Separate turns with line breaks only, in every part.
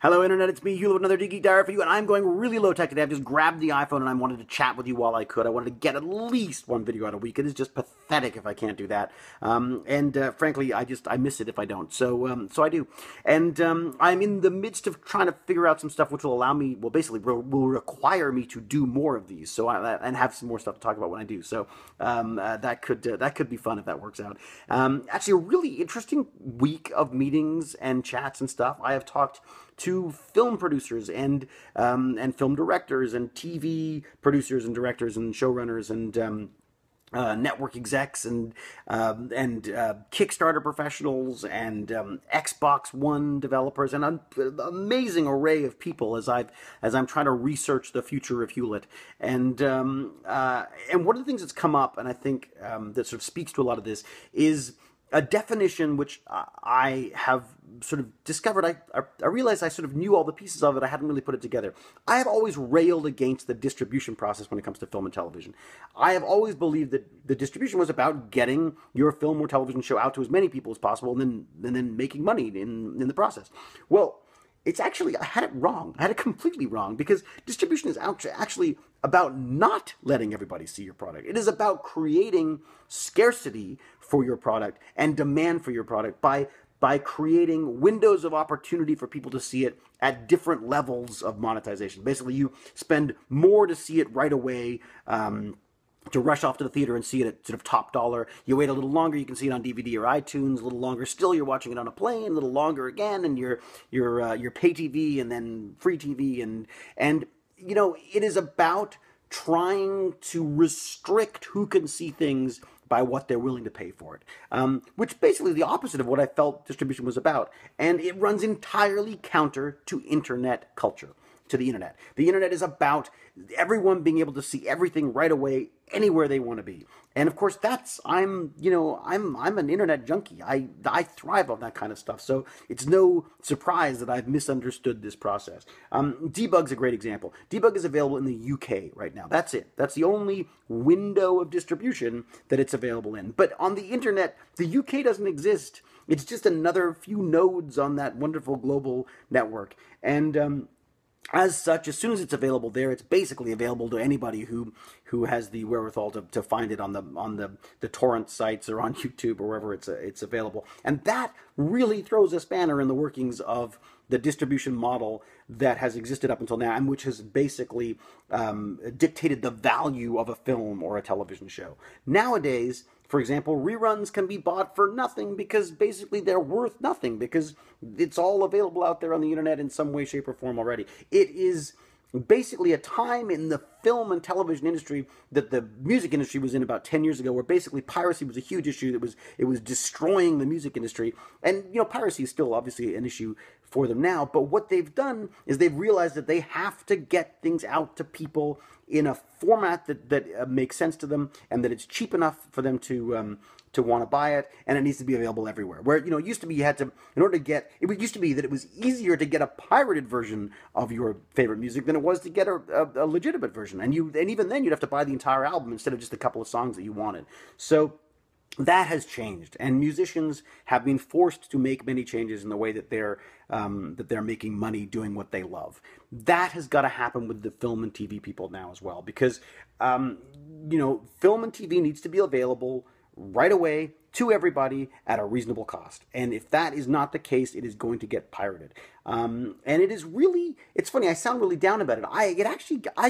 Hello Internet, it's me, Hugh, with another Geek Diary for you, and I'm going really low tech today. I've just grabbed the iPhone and I wanted to chat with you while I could. I wanted to get at least one video out a week. It is just pathetic if I can't do that. Frankly, I miss it if I don't. So I do. And I'm in the midst of trying to figure out some stuff which will allow me, well, basically will require me to do more of these. And have some more stuff to talk about when I do. So that could be fun if that works out. Actually, a really interesting week of meetings and chats and stuff. I have talked to film producers and film directors and TV producers and directors and showrunners and network execs and Kickstarter professionals and Xbox One developers and an amazing array of people as I'm trying to research the future of Hewlett. And one of the things that's come up, and I think that sort of speaks to a lot of this, is a definition which I have sort of discovered. I realized I sort of knew all the pieces of it. I hadn't really put it together. I have always railed against the distribution process when it comes to film and television. I have always believed that the distribution was about getting your film or television show out to as many people as possible and then making money in the process. Well, it's actually, I had it wrong. I had it completely wrong, because distribution is actually about not letting everybody see your product. It is about creating scarcity for your product and demand for your product by creating windows of opportunity for people to see it at different levels of monetization. Basically, you spend more to see it right away, to rush off to the theater and see it at sort of top dollar. You wait a little longer, you can see it on DVD or iTunes. A little longer still, you're watching it on a plane. A little longer again, and your pay TV and then free TV and you know, it is about trying to restrict who can see things by what they're willing to pay for it, which basically is the opposite of what I felt distribution was about, and it runs entirely counter to internet culture. To the internet. The internet is about everyone being able to see everything right away, anywhere they want to be. And of course, I'm an internet junkie. I thrive on that kind of stuff. So it's no surprise that I've misunderstood this process. Debug's a great example. Debug is available in the UK right now. That's it. That's the only window of distribution that it's available in. But on the internet, the UK doesn't exist. It's just another few nodes on that wonderful global network. And as such, as soon as it's available there, it's basically available to anybody who has the wherewithal to find it on the torrent sites or on YouTube or wherever it's available. And that really throws a spanner in the workings of the distribution model that has existed up until now, and which has basically dictated the value of a film or a television show. Nowadays, for example, reruns can be bought for nothing because basically they're worth nothing, because it's all available out there on the internet in some way, shape, or form already. It is basically a time in the film and television industry that the music industry was in about 10 years ago, where basically piracy was a huge issue. It was destroying the music industry. And, you know, piracy is still obviously an issue for them now. But what they've done is they've realized that they have to get things out to people in a format that makes sense to them, and that it's cheap enough for them to want to buy it, and it needs to be available everywhere. Where, you know, it used to be you had to, in order to get, it used to be that it was easier to get a pirated version of your favorite music than it was to get a legitimate version. And even then you'd have to buy the entire album instead of just a couple of songs that you wanted. So that has changed, and musicians have been forced to make many changes in the way that they're making money doing what they love. That has got to happen with the film and TV people now as well, because you know, film and TV needs to be available right away to everybody at a reasonable cost. And if that is not the case, it is going to get pirated. And it is really, it's funny, I sound really down about it. I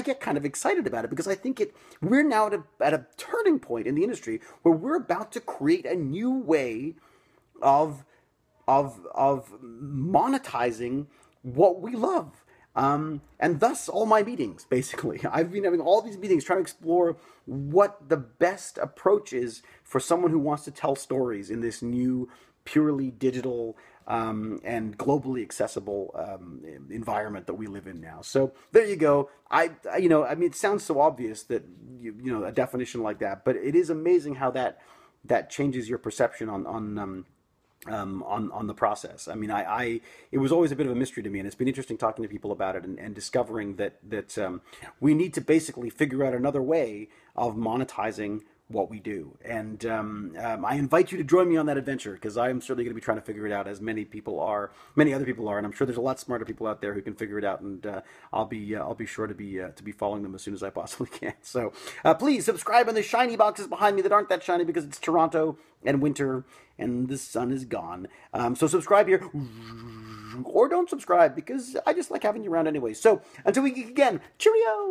get kind of excited about it, because I think we're now at a turning point in the industry where we're about to create a new way of monetizing what we love. And thus all my meetings, basically. I've been having all these meetings trying to explore what the best approach is for someone who wants to tell stories in this new, purely digital and globally accessible environment that we live in now. So there you go. I mean, it sounds so obvious that you know, a definition like that, but it is amazing how that changes your perception on the process. I mean, it was always a bit of a mystery to me, and it's been interesting talking to people about it and discovering that we need to basically figure out another way of monetizing what we do. And I invite you to join me on that adventure, because I'm certainly going to be trying to figure it out, as many other people are, and I'm sure there's a lot smarter people out there who can figure it out. And I'll be sure to be following them as soon as I possibly can. So please subscribe on the shiny boxes behind me that aren't that shiny, because it's Toronto and winter and the sun is gone. So subscribe here, or don't subscribe, because I just like having you around anyway. So until we geek again, cheerio.